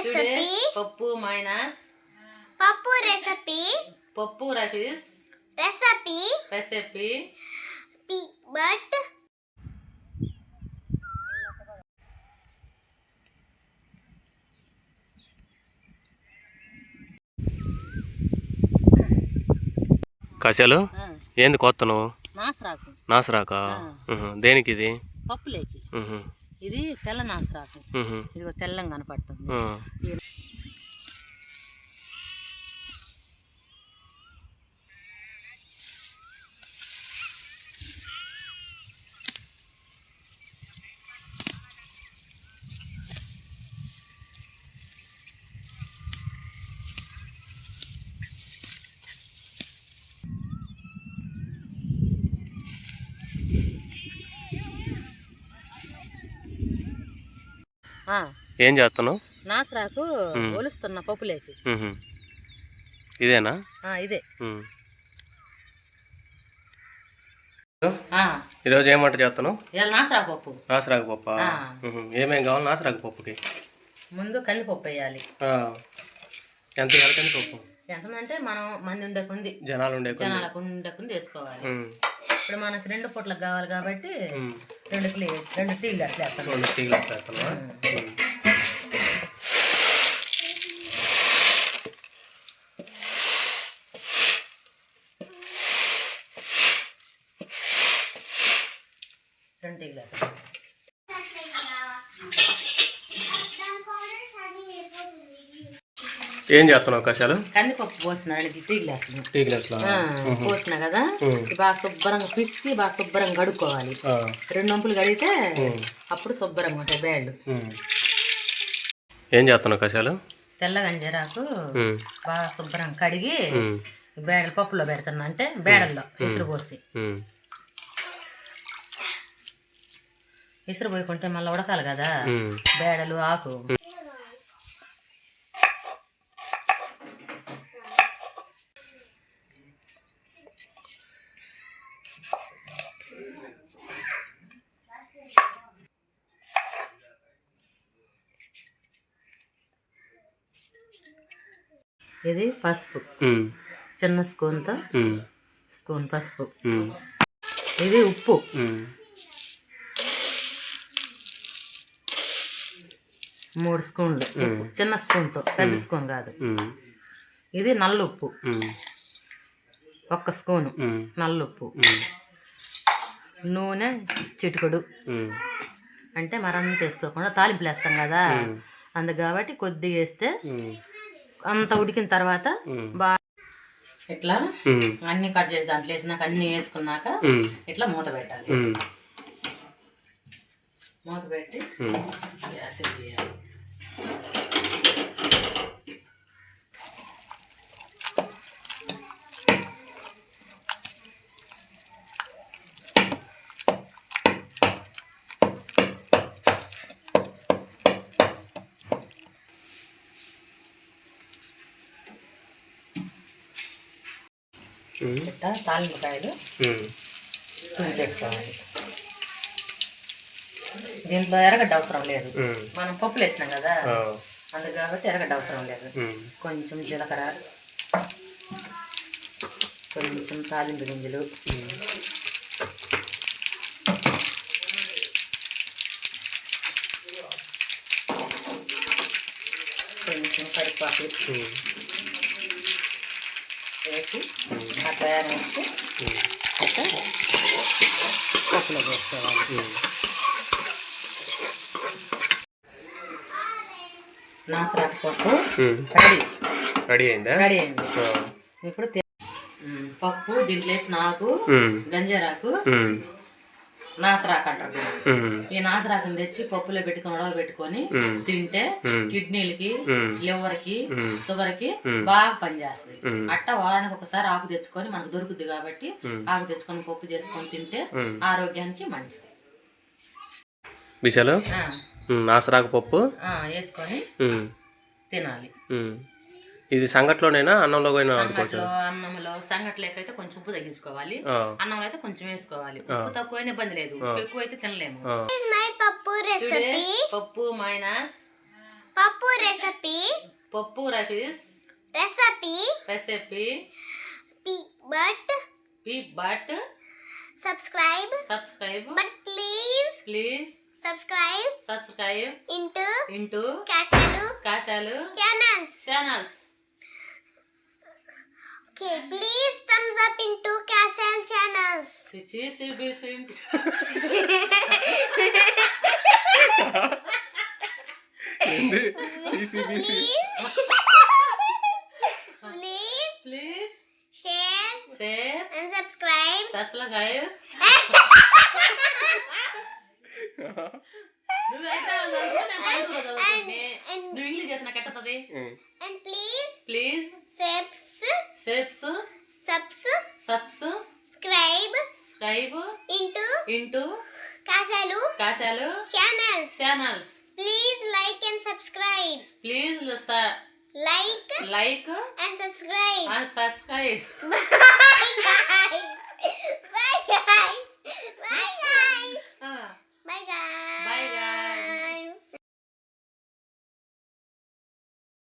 recipe. Pappu minus. Pappu recipe. Pappu rice. Recipe. But కషాలు ఏంది కొత్తను నాసరాకు. నాసరాకా దేనికి ఇది? పప్పులేకి. ఇది తెల్ల నాసరాకు. ఇది తెల్లంగా కనపడుతుంది. ఏం చేస్తున్నావు? నాసరాకు ఒలుస్తున్నా పప్పులేకి. ఇదేనా? ఇదే. ఈరోజు ఏం వంట చేస్తున్నావు? నాసరాకు పప్పు. నాసరాకు పప్పు. ఏమేమి కావాలి నాసరాకు పప్పుకి? ముందు కందిపప్పు వేయాలి. ఎంత వేయాలి కందిపప్పు? ఎంతంటే మనం మంది ఉండే కొంది, జనాలకు ఉండే కొంది వేసుకోవాలి. ఇప్పుడు మనకి 2 పూట్లకు కావాలి కాబట్టి 2 టీ గ్లాసులు వేస్తాను. 2 టీ గ్లాసులు వేస్తాను. ఏం చేస్తున్నావు కషాలు? కందిపప్పు పోసినారండి టీ గ్లాసులు. టీ గ్లాసులు పోసినా కదా, బాగా శుభ్రంగా పిసికి బాగా శుభ్రంగా కడుక్కోవాలి. 2 వంపులు కడిగితే అప్పుడు శుభ్రంగా ఉంటాయి బేళ్ళు. ఏం చేస్తున్నావు కషాలు? తెల్ల గంజరాకు బాగా శుభ్రంగా కడిగి బేడలు పప్పులో పెడుతున్నా. అంటే బేడల్లో ఇసురు పోసి ఇసురు పోయకుంటే మళ్ళీ ఉడకాలి కదా బేడలు ఆకు. ఇది పసుపు, చిన్న స్పూన్తో స్పూన్ పసుపు. ఇది ఉప్పు, మూడు స్పూన్లు చిన్న స్పూన్తో, పెద్ద స్పూన్ కాదు. ఇది నల్లుప్పు, 1 స్పూను నల్లుప్పు. నూనె చిటికెడు, అంటే మరంతా వేసుకోకుండా తాలింపులు వేస్తాం కదా అందుకు కాబట్టి కొద్దిగా వేస్తే అంత ఉడికిన తర్వాత బాగా ఇట్లా అన్ని కట్ చేసి దాంట్లో వేసినాక అన్ని వేసుకున్నాక ఇట్లా మూత పెట్టాలి. మూత పెట్టి గ్యాస్ తీయాలి. ఇట్లా తాలింపకాయలు చేసుకోవాలి. దీంట్లో ఎర్రగడ్డ అవసరం లేదు, మనం పప్పులు వేసినాం కదా అందుకు కాబట్టి ఎర్రగడ్డ అవసరం లేదు. కొంచెం జీలకర్ర, కొంచెం తాలింపు గింజలు, కొంచెం కరివేపాకు వేసి అట్లా వేసి అట్లా పప్పులో వేసుకోవాలి. నాసరాకు పప్పు రెడీ అయింది. ఇప్పుడు పప్పు దీంట్లో వేసిన ఆకు గంజరాకు నాసరాకు అంటారు. ఈ నాసరాకుని తెచ్చి పప్పులో పెట్టుకొని ఉడకబెట్టుకొని తింటే కిడ్నీలకి, లివర్ కి, షుగర్ కి బాగా పనిచేస్తుంది. అట్ట వారానికి ఒకసారి ఆకు తెచ్చుకొని మనకు దొరుకుద్ది కాబట్టి ఆకు తెచ్చుకొని పప్పు చేసుకొని తింటే ఆరోగ్యానికి మంచిది. నాసరాకు పప్పు వేసుకొని తినాలి. ఇది సంగట్లోనైనా అన్నంలో అన్నంలో సంగట్లేకైతే కొంచెం ఉప్పు తగ్గించుకోవాలి, అన్నంలో అయితే కొంచెం వేసుకోవాలి. ఉప్పు తక్కువైనా ఇబ్బంది లేదు, ఎక్కువ అయితే తినలేము. Puppu recipe. Pappu minus Papu recipe. పప్పు rice Recipe. Recipe But subscribe. But please please subscribe subscribe into into Kasalu కాశాలు channels. Channels Okay, please thumbs up into Kasal channels. CBC ఏంది సిసిబిసి Please please share share and subscribe. Subscribe And నువ్వు English చేసిన కట్టది and please please subscribe subscribe into into Kasalu కాశాలు channels. Channels Please like and subscribe. Please Like like and subscribe. And subscribe Bye guys.